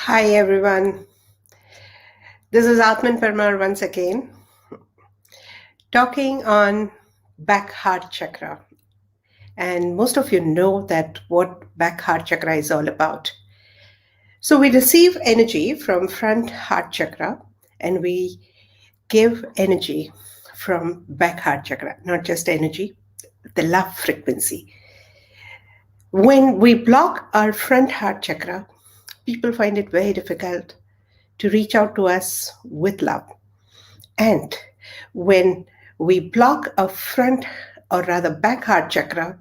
Hi everyone, this is Aatmn once again, talking on back heart chakra. And most of you know that what back heart chakra is all about. So we receive energy from front heart chakra and we give energy from back heart chakra, not just energy, the love frequency. When we block our front heart chakra, people find it very difficult to reach out to us with love. And when we block a front or rather back heart chakra,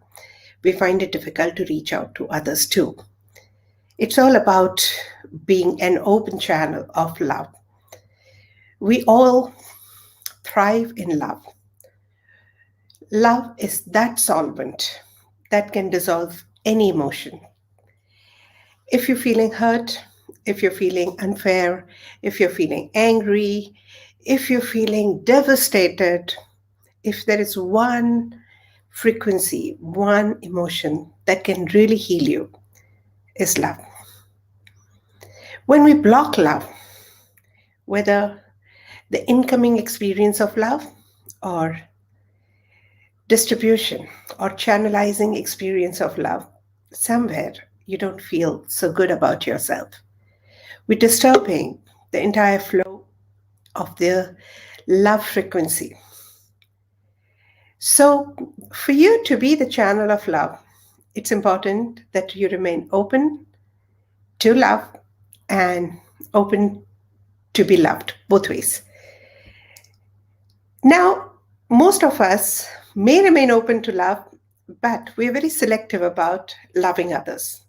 we find it difficult to reach out to others too. It's all about being an open channel of love. We all thrive in love. Love is that solvent that can dissolve any emotion. If you're feeling hurt, if you're feeling unfair, if you're feeling angry, if you're feeling devastated, if there is one frequency, one emotion that can really heal you, is love. When we block love, whether the incoming experience of love or distribution or channelizing experience of love, somewhere you don't feel so good about yourself. We're disturbing the entire flow of the love frequency. So, for you to be the channel of love, it's important that you remain open to love and open to be loved, both ways. Now, most of us may remain open to love, but we're very selective about loving others.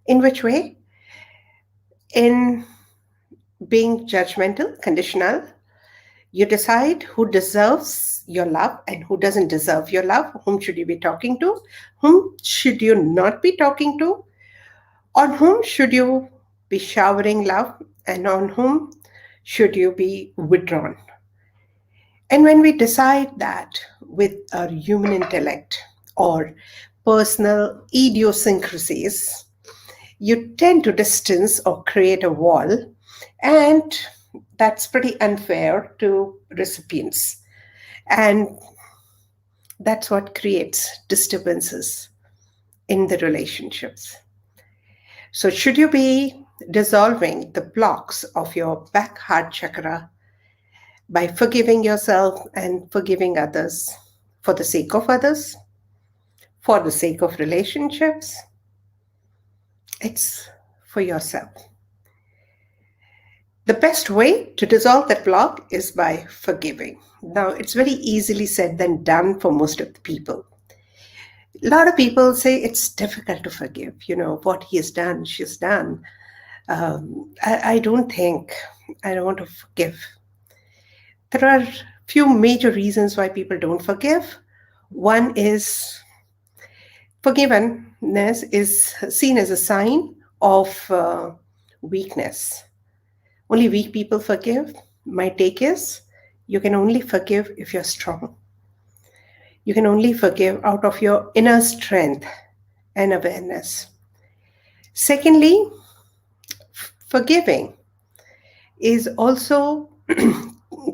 In which way? In being judgmental, conditional. You decide who deserves your love and who doesn't deserve your love. Whom should you be talking to? Whom should you not be talking to? On whom should you be showering love and on whom should you be withdrawn? And when we decide that with our human intellect or personal idiosyncrasies, you tend to distance or create a wall, and that's pretty unfair to recipients. And that's what creates disturbances in the relationships. So, should you be dissolving the blocks of your back heart chakra by forgiving yourself and forgiving others for the sake of others, for the sake of relationships? It's for yourself. The best way to dissolve that block is by forgiving. Now, it's very easily said than done for most of the people. A lot of people say it's difficult to forgive. What he has done, she's done. I don't want to forgive. There are few major reasons why people don't forgive. One is forgiveness is seen as a sign of weakness. Only weak people forgive. My take is you can only forgive if you're strong. You can only forgive out of your inner strength and awareness. Secondly, forgiving is also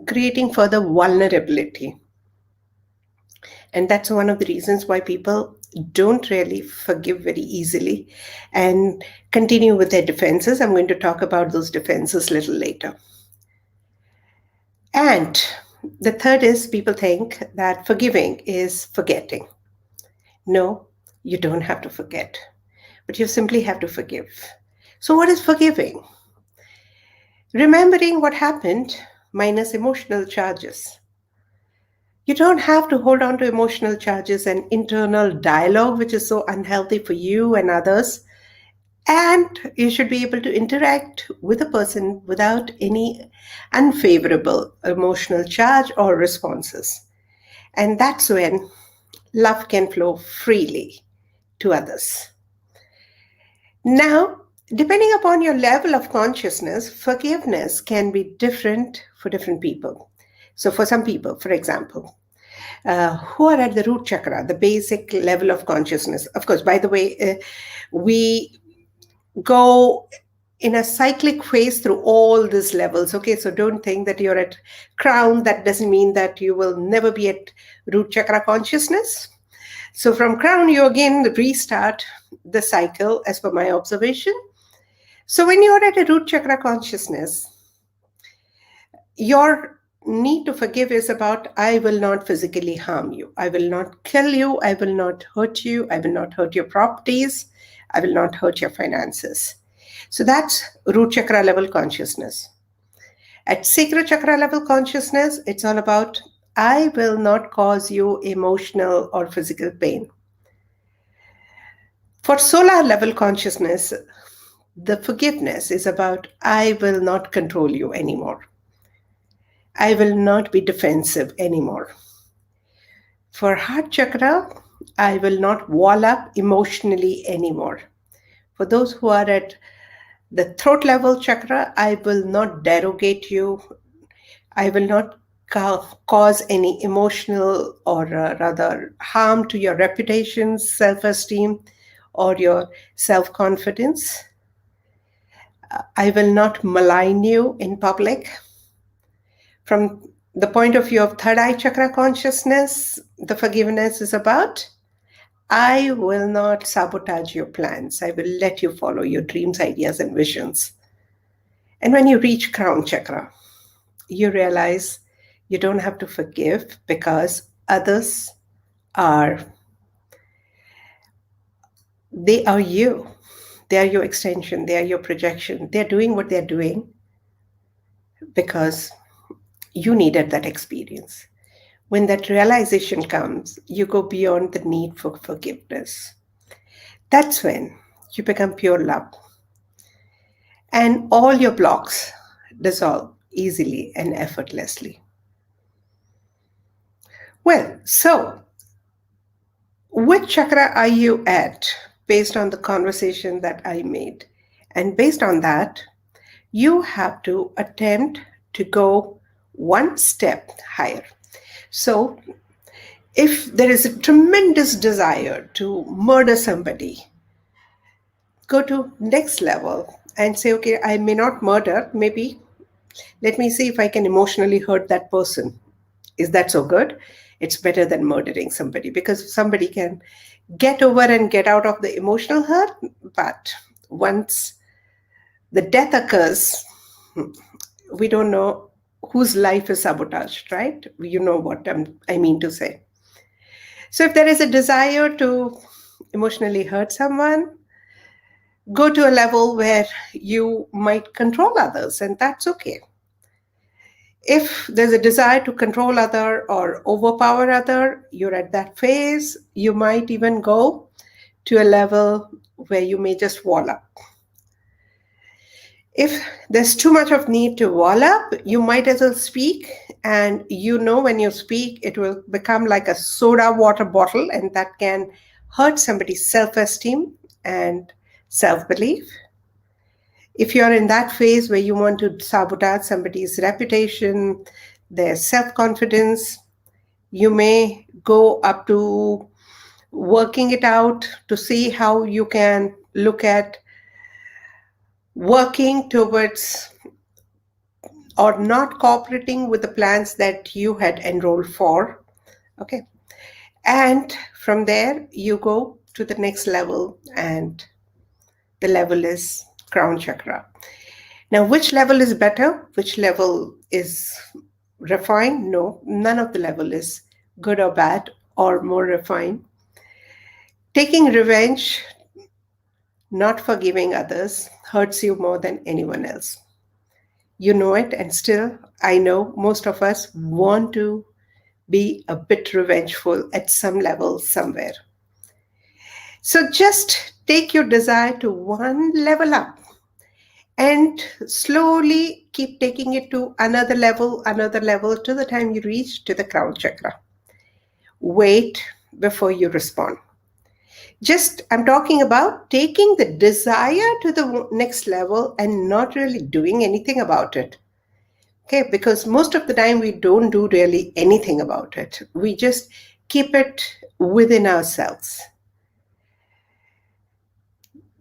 creating further vulnerability. And that's one of the reasons why people don't really forgive very easily and continue with their defenses. I'm going to talk about those defenses a little later. And the third is people think that forgiving is forgetting. No, you don't have to forget, but you simply have to forgive. So what is forgiving? Remembering what happened minus emotional charges. You don't have to hold on to emotional charges and internal dialogue, which is so unhealthy for you and others. And you should be able to interact with a person without any unfavorable emotional charge or responses. And that's when love can flow freely to others. Now, depending upon your level of consciousness, forgiveness can be different for different people. So for some people, for example, who are at the root chakra, the basic level of consciousness. Of course, by the way, we go in a cyclic phase through all these levels. Okay, so don't think that you're at crown. That doesn't mean that you will never be at root chakra consciousness. So from crown, you again restart the cycle as per my observation. So when you're at a root chakra consciousness, your need to forgive is about, I will not physically harm you. I will not kill you. I will not hurt you. I will not hurt your properties. I will not hurt your finances. So that's root chakra level consciousness. At sacral chakra level consciousness, it's all about, I will not cause you emotional or physical pain. For solar level consciousness, the forgiveness is about, I will not control you anymore. I will not be defensive anymore. For heart chakra, I will not wall up emotionally anymore. For those who are at the throat level chakra, I will not derogate you. I will not cause any emotional or rather harm to your reputation, self-esteem, or your self-confidence. I will not malign you in public. From the point of view of third eye chakra consciousness, the forgiveness is about, I will not sabotage your plans. I will let you follow your dreams, ideas, and visions. And when you reach crown chakra, you realize you don't have to forgive because others they are you. They are your extension. They are your projection. They're doing what they're doing because you needed that experience. When that realization comes, you go beyond the need for forgiveness. That's when you become pure love. And all your blocks dissolve easily and effortlessly. Well, so which chakra are you at based on the conversation that I made? And based on that, you have to attempt to go one step higher. So if there is a tremendous desire to murder somebody, go to next level and say, okay, I may not murder, maybe let me see if I can emotionally hurt that person. Is that so good? It's better than murdering somebody, because somebody can get over and get out of the emotional hurt, but once the death occurs, we don't know whose life is sabotaged, right? You know what I mean to say. So if there is a desire to emotionally hurt someone, go to a level where you might control others, and that's okay. If there's a desire to control other or overpower other, you're at that phase. You might even go to a level where you may just wall up. If there's too much of need to wall up, you might as well speak. And when you speak, it will become like a soda water bottle, and that can hurt somebody's self-esteem and self-belief. If you're in that phase where you want to sabotage somebody's reputation, their self-confidence, you may go up to working it out to see how you can look at working towards or not cooperating with the plans that you had enrolled for. Okay. And from there, you go to the next level, and the level is crown chakra. Now, which level is better? Which level is refined? No, none of the level is good or bad or more refined. Taking revenge, not forgiving others, hurts you more than anyone else. You know it, and still, I know most of us want to be a bit revengeful at some level somewhere. So just take your desire to one level up and slowly keep taking it to another level to the time you reach to the crown chakra. Wait before you respond. I'm talking about taking the desire to the next level and not really doing anything about it. Okay, because most of the time we don't do really anything about it. We just keep it within ourselves.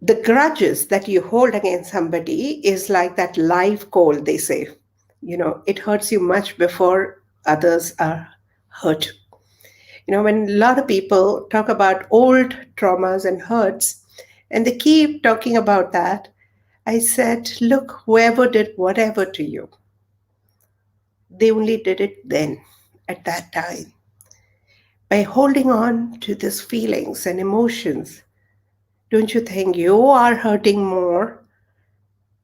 The grudges that you hold against somebody is like that live coal, they say. It hurts you much before others are hurt. When a lot of people talk about old traumas and hurts, and they keep talking about that, I said, look, whoever did whatever to you, they only did it then, at that time. By holding on to these feelings and emotions, don't you think you are hurting more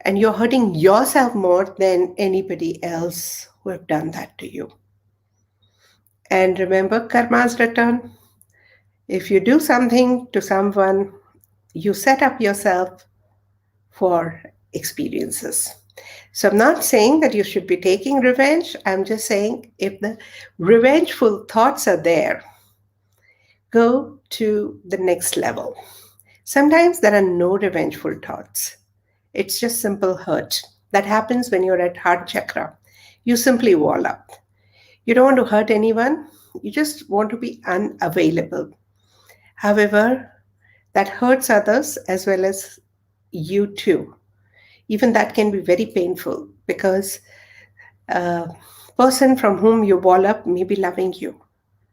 and you're hurting yourself more than anybody else who have done that to you? And remember karma's return. If you do something to someone, you set up yourself for experiences. So I'm not saying that you should be taking revenge. I'm just saying if the revengeful thoughts are there, go to the next level. Sometimes there are no revengeful thoughts. It's just simple hurt. That happens when you're at heart chakra. You simply wall up. You don't want to hurt anyone. You just want to be unavailable. However, that hurts others as well as you too. Even that can be very painful because a person from whom you wall up may be loving you,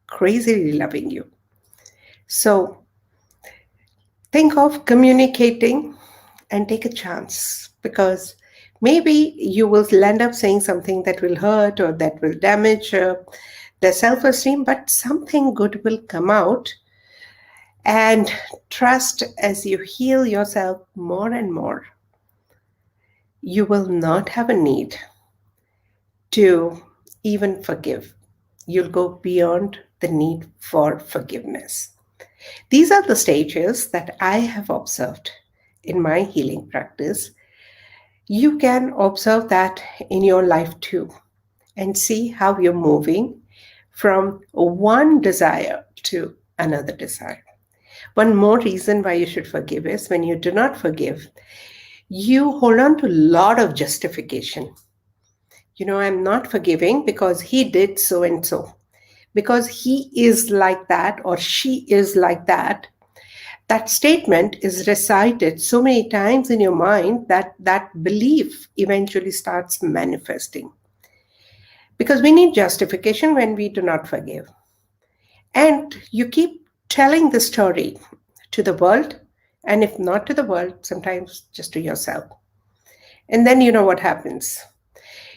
crazily loving you. So think of communicating and take a chance, because maybe you will end up saying something that will hurt or that will damage their self-esteem, but something good will come out. And trust, as you heal yourself more and more, you will not have a need to even forgive. You'll go beyond the need for forgiveness. These are the stages that I have observed in my healing practice. You can observe that in your life too and see how you're moving from one desire to another desire. One more reason why you should forgive is when you do not forgive, you hold on to a lot of justification. I'm not forgiving because he did so and so, because he is like that or she is like that. That statement is recited so many times in your mind that that belief eventually starts manifesting. Because we need justification when we do not forgive. And you keep telling the story to the world, and if not to the world, sometimes just to yourself. And then you know what happens.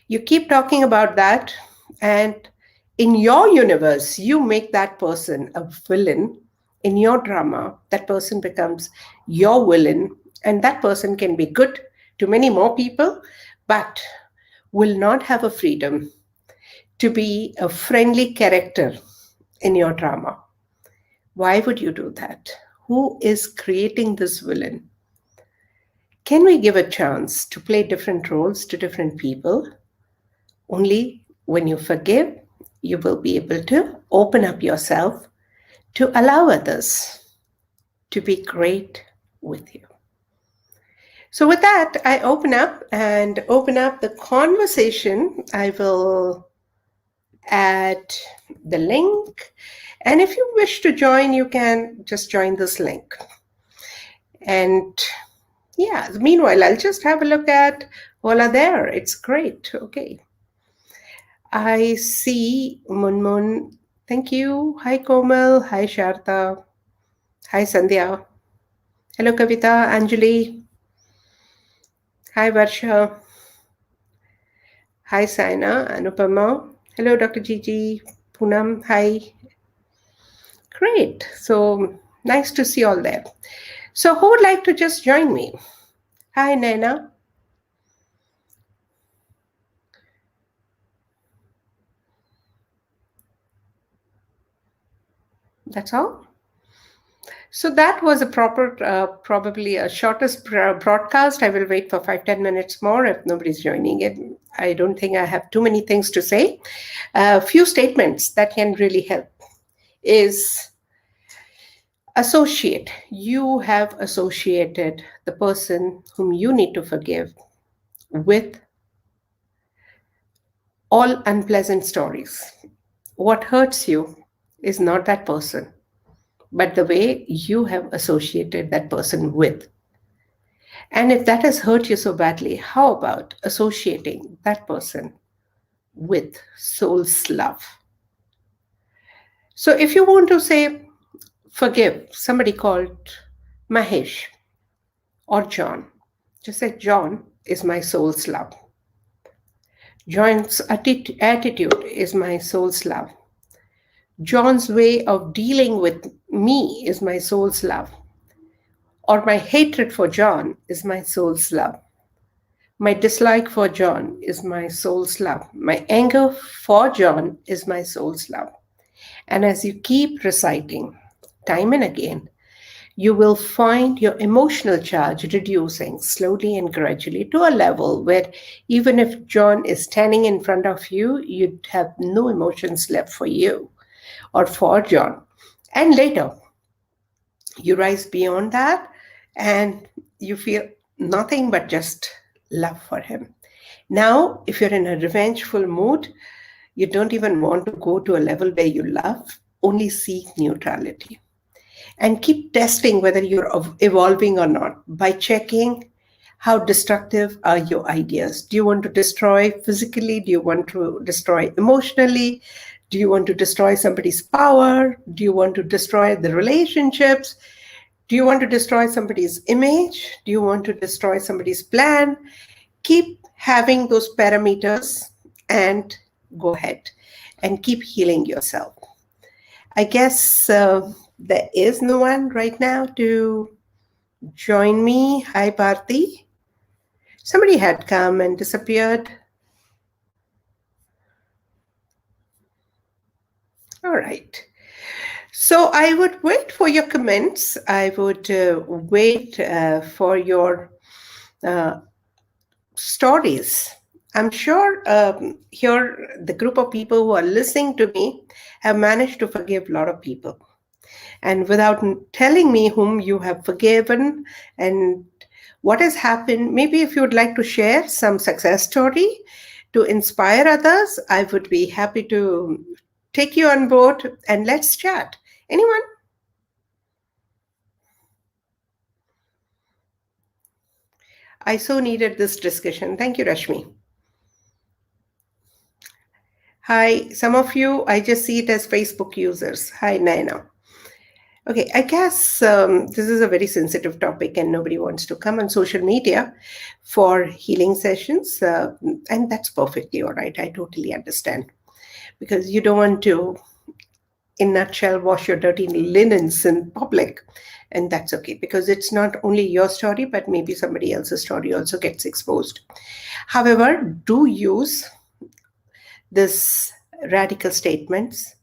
You keep talking about that, and in your universe, you make that person a villain. In your drama, that person becomes your villain, and that person can be good to many more people, but will not have a freedom to be a friendly character in your drama. Why would you do that? Who is creating this villain? Can we give a chance to play different roles to different people? Only when you forgive, you will be able to open up yourself to allow others to be great with you. So with that, I open up the conversation. I will add the link. And if you wish to join, you can just join this link. And meanwhile, I'll just have a look at all are there. It's great. Okay. I see Munmun. Thank you. Hi, Komal. Hi, Sharda. Hi, Sandhya. Hello, Kavita. Anjali. Hi, Varsha. Hi, Saina. Anupama. Hello, Dr. Gigi. Poonam. Hi. Great. So nice to see all there. So who would like to just join me? Hi, Naina. That's all. So that was a probably a shortest broadcast. I will wait for 5-10 minutes more if nobody's joining it. I don't think I have too many things to say. A few statements that can really help is associate. You have associated the person whom you need to forgive with all unpleasant stories. What hurts you is not that person, but the way you have associated that person with. And if that has hurt you so badly, how about associating that person with soul's love? So if you want to say, forgive somebody called Mahesh or John, just say, John is my soul's love. John's attitude is my soul's love. John's way of dealing with me is my soul's love. Or my hatred for John is my soul's love. My dislike for John is my soul's love. My anger for John is my soul's love. And as you keep reciting time and again, you will find your emotional charge reducing slowly and gradually to a level where even if John is standing in front of you, you'd have no emotions left for you or for John. And later, you rise beyond that and you feel nothing but just love for him. Now, if you're in a revengeful mood, you don't even want to go to a level where you love, only seek neutrality. And keep testing whether you're evolving or not by checking how destructive are your ideas. Do you want to destroy physically? Do you want to destroy emotionally? Do you want to destroy somebody's power? Do you want to destroy the relationships? Do you want to destroy somebody's image? Do you want to destroy somebody's plan? Keep having those parameters and go ahead and keep healing yourself. I guess there is no one right now to join me. Hi, Bharti. Somebody had come and disappeared. All right. So I would wait for your comments. I would wait for your uh, stories. I'm sure here the group of people who are listening to me have managed to forgive a lot of people. And without telling me whom you have forgiven and what has happened, maybe if you would like to share some success story to inspire others, I would be happy to take you on board and let's chat. Anyone? I so needed this discussion. Thank you, Rashmi. Hi, some of you, I just see it as Facebook users. Hi, Naina. Okay, I guess this is a very sensitive topic and nobody wants to come on social media for healing sessions. And that's perfectly all right. I totally understand. Because you don't want to, in nutshell, wash your dirty linens in public. And that's okay because it's not only your story, but maybe somebody else's story also gets exposed. However, do use this radical statements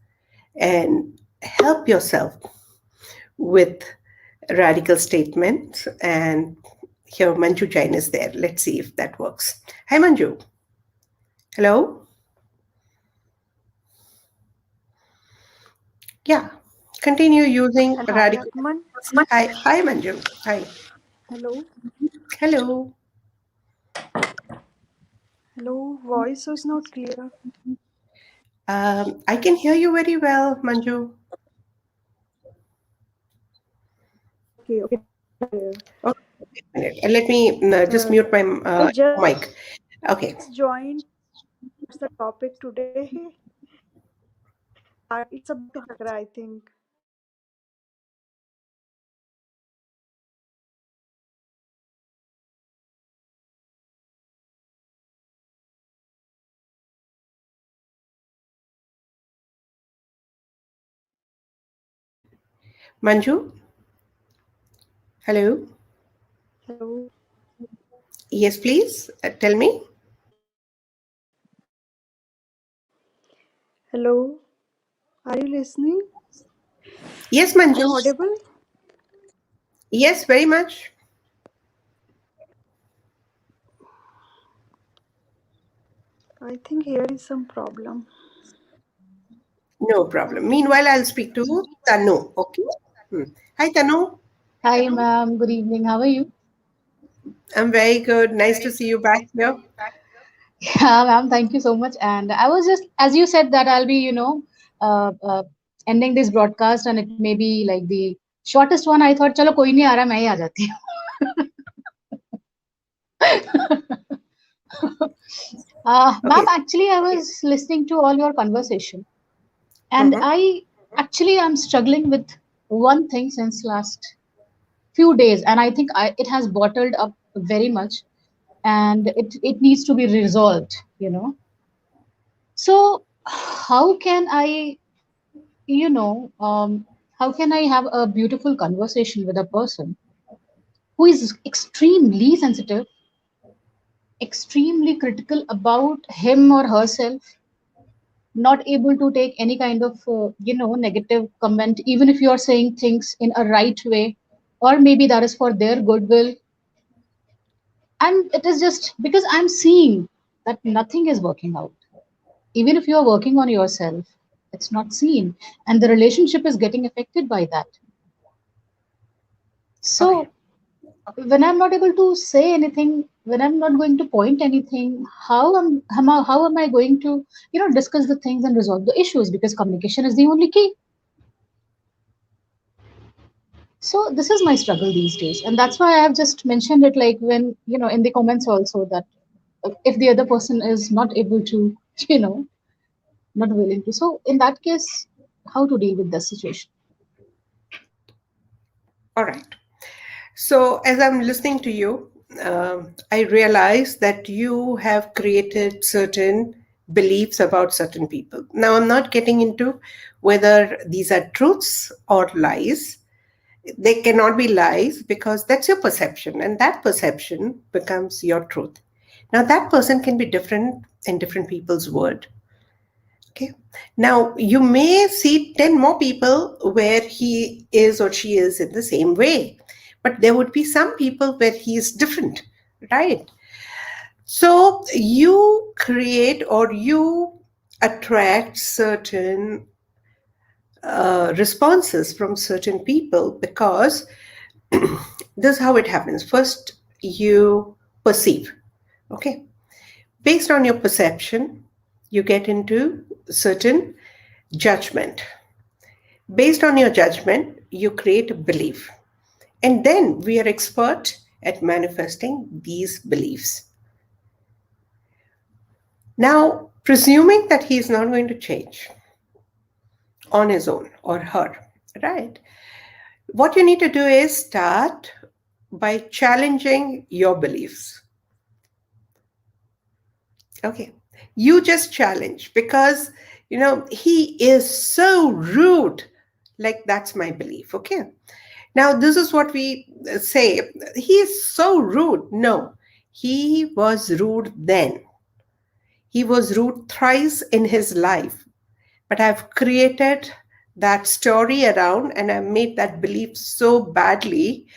and help yourself with radical statements. And here Manju Jain is there. Let's see if that works. Hi, Manju. Hello. Yeah. Continue using Hello, hi radical. Atman. Hi, Manju. Hi. Hello, Hello. hello. Voice was not clear. I can hear you very well, Manju. Okay, okay. Okay, a minute. Let me just mute my I just mic. Okay. joined. What's the topic today? It's about chakra, I think. Manju, hello. Hello, Yes, please. Tell me. hello. Are you listening? Yes, I'm Manju. audible? Yes, very much. I think here is some problem. No problem. Meanwhile, I'll speak to Tanu. Okay. Hmm. Hi, Tanu. Hi, ma'am. Good evening. How are you? I'm very good. Nice to see you back here. Yeah, ma'am. Thank you so much. And I was just, as you said, that I'll be, ending this broadcast, and it may be like the shortest one. I thought, चलो कोई नहीं आ रहा, मैं ही आ जाती हूँ. Ma'am, Okay. actually, I was listening to all your conversation, and Mm-hmm. I actually am struggling with one thing since last few days, and I think it has bottled up very much, and it needs to be resolved, you know. So, how can I, you know, how can I have a beautiful conversation with a person who is extremely sensitive, extremely critical about him or herself, not able to take any kind of, negative comment, even if you are saying things in a right way, or maybe that is for their goodwill. And it is just because I'm seeing that nothing is working out. Even if you are working on yourself, it's not seen, and the relationship is getting affected by that. Okay. So when I'm not able to say anything, when I'm not going to point anything, how am I going to, discuss the things and resolve the issues? Because communication is the only key. So this is my struggle these days, and that's why I have just mentioned it, like, when, in the comments also, that if the other person is not able to, you know, not willing to. So in that case, how to deal with the situation? All right. So, as I'm listening to you, I realize that you have created certain beliefs about certain people. Now, I'm not getting into whether these are truths or lies. They cannot be lies because that's your perception, and that perception becomes your truth. Now, that person can be different in different people's world. Okay. Now, you may see 10 more people where he is or she is in the same way, but there would be some people where he is different, right? So, you create or you attract certain responses from certain people because this is how it happens. First, you perceive, okay? Based on your perception, you get into certain judgment. Based on your judgment, you create a belief. And then we are expert at manifesting these beliefs. Now, presuming that he is not going to change on his own or her, right? What you need to do is start by challenging your beliefs. Okay. You just challenge because, he is so rude. Like, that's my belief. Okay. Now, this is what we say. He is so rude. No, he was rude then. He was rude thrice in his life. But I've created that story around and I've made that belief so badly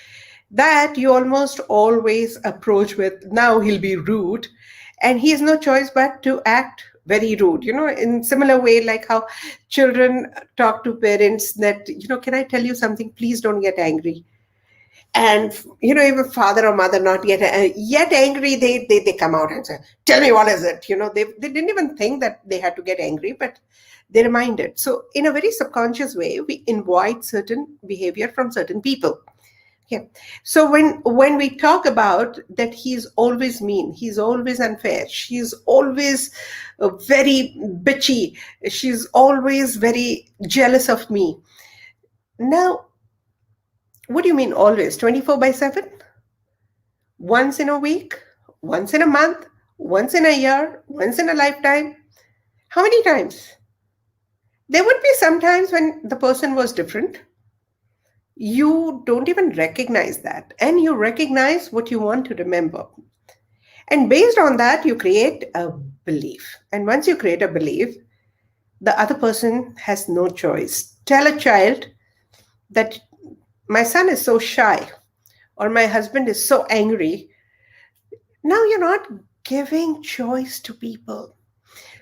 that you almost always approach with, now he'll be rude. And he has no choice but to act very rude, in similar way, like how children talk to parents that, can I tell you something? Please don't get angry. And if a father or mother not yet angry, they come out and say, tell me, what is it? They didn't even think that they had to get angry, but they reminded. So in a very subconscious way, we invite certain behavior from certain people. Yeah. So when we talk about that, he's always mean, he's always unfair, she's always very bitchy, she's always very jealous of me. Now, what do you mean always? 24/7? Once in a week? Once in a month? Once in a year? Once in a lifetime? How many times? There would be some times when the person was different. You don't even recognize that. And you recognize what you want to remember. And based on that, you create a belief. And once you create a belief, the other person has no choice. Tell a child that my son is so shy or my husband is so angry. Now you're not giving choice to people.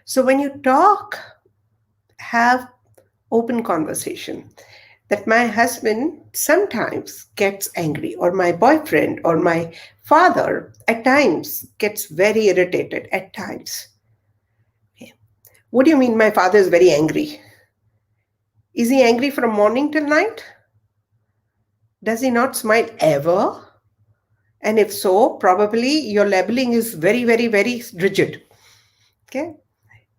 So when you talk, have open conversation that my husband sometimes gets angry, or my boyfriend or my father at times gets very irritated at times. Okay. What do you mean my father is very angry? Is he angry from morning till night? Does he not smile ever? And if so, probably your labeling is very, very, very rigid. Okay.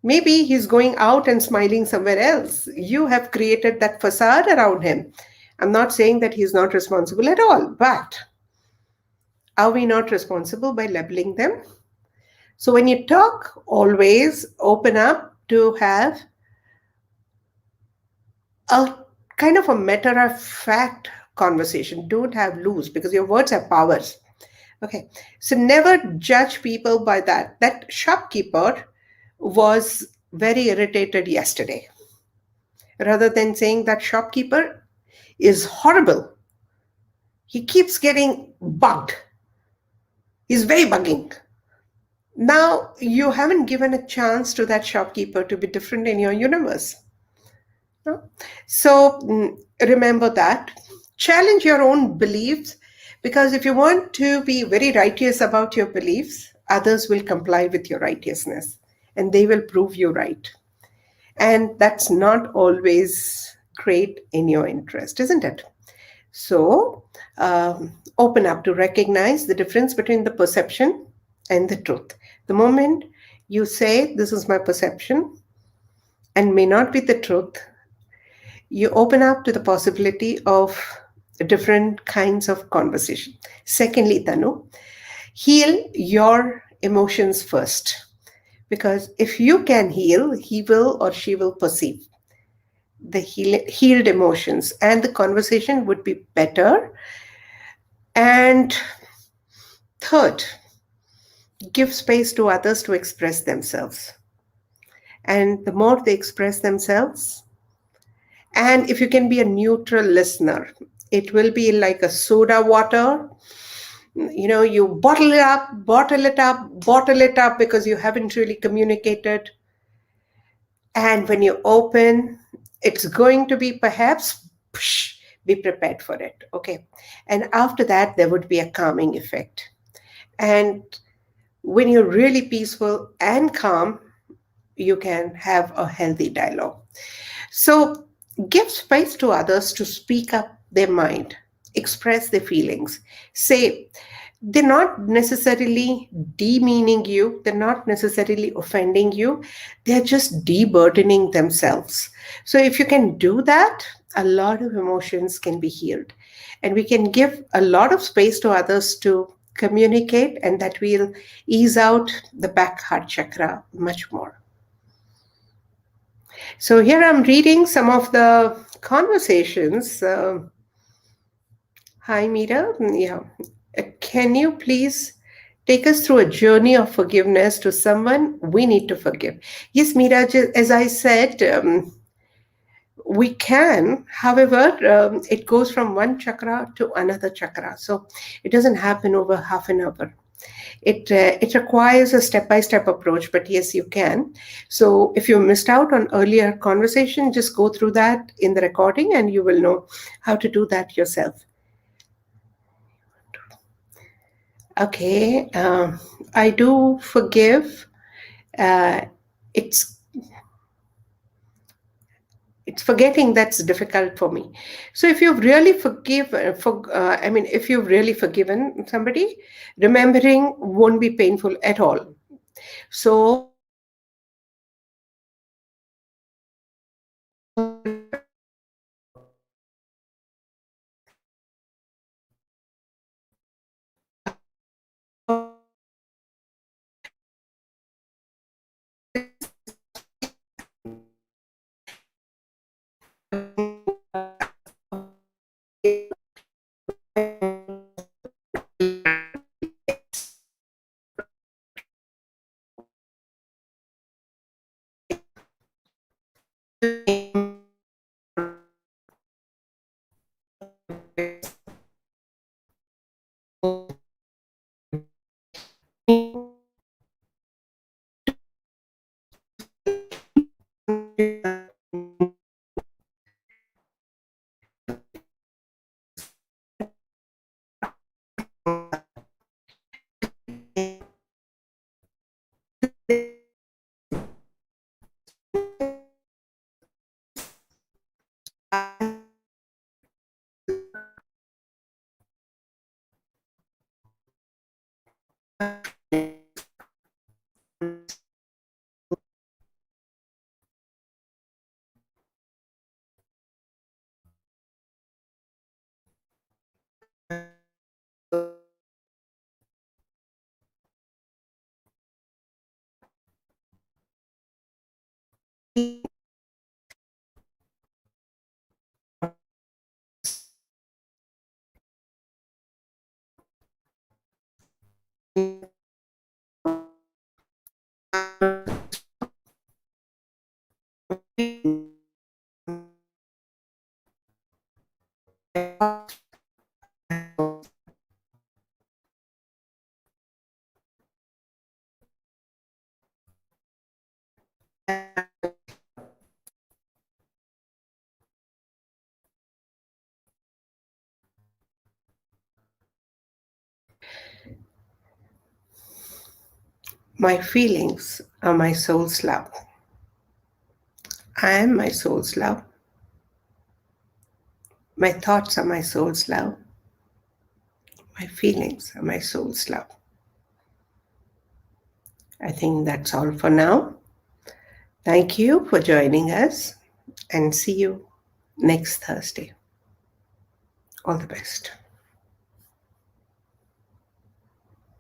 Maybe he's going out and smiling somewhere else. You have created that facade around him. I'm not saying that he's not responsible at all, but are we not responsible by labeling them? So when you talk, always open up to have a kind of a matter of fact conversation. Don't have loose, because your words have powers. Okay. So never judge people by that. That shopkeeper was very irritated yesterday. Rather than saying that shopkeeper is horrible, he keeps getting bugged. He's very bugging. Now, you haven't given a chance to that shopkeeper to be different in your universe. No? So remember that. Challenge your own beliefs, because if you want to be very righteous about your beliefs, others will comply with your righteousness and they will prove you right. And that's not always great in your interest, isn't it? So open up to recognize the difference between the perception and the truth. The moment you say, this is my perception and may not be the truth, you open up to the possibility of different kinds of conversation. Secondly, Tanu, heal your emotions first. Because if you can heal, he will or she will perceive the healed emotions, and the conversation would be better. And third, give space to others to express themselves. And the more they express themselves, and if you can be a neutral listener, it will be like a soda water. You bottle it up, bottle it up, bottle it up, because you haven't really communicated. And when you open, it's going to be perhaps, be prepared for it. Okay. And after that, there would be a calming effect. And when you're really peaceful and calm, you can have a healthy dialogue. So give space to others to speak up their mind, express their feelings, say, they're not necessarily demeaning you, they're not necessarily offending you, they're just deburdening themselves. So if you can do that, a lot of emotions can be healed. And we can give a lot of space to others to communicate, and that will ease out the back heart chakra much more. So here I'm reading some of the conversations. Hi, Meera. Yeah. Can you please take us through a journey of forgiveness to someone we need to forgive? Yes, Meera, as I said, we can. However, it goes from one chakra to another chakra. So it doesn't happen over half an hour. It requires a step-by-step approach, but yes, you can. So if you missed out on earlier conversation, just go through that in the recording and you will know how to do that yourself. Okay, I do forgive. Uh, it's it's forgetting that's difficult for me. So if you've really if you've really forgiven somebody, remembering won't be painful at all. So My feelings are my soul's love. I am my soul's love. My thoughts are my soul's love. My feelings are my soul's love. I think that's all for now. Thank you for joining us and see you next Thursday. All the best.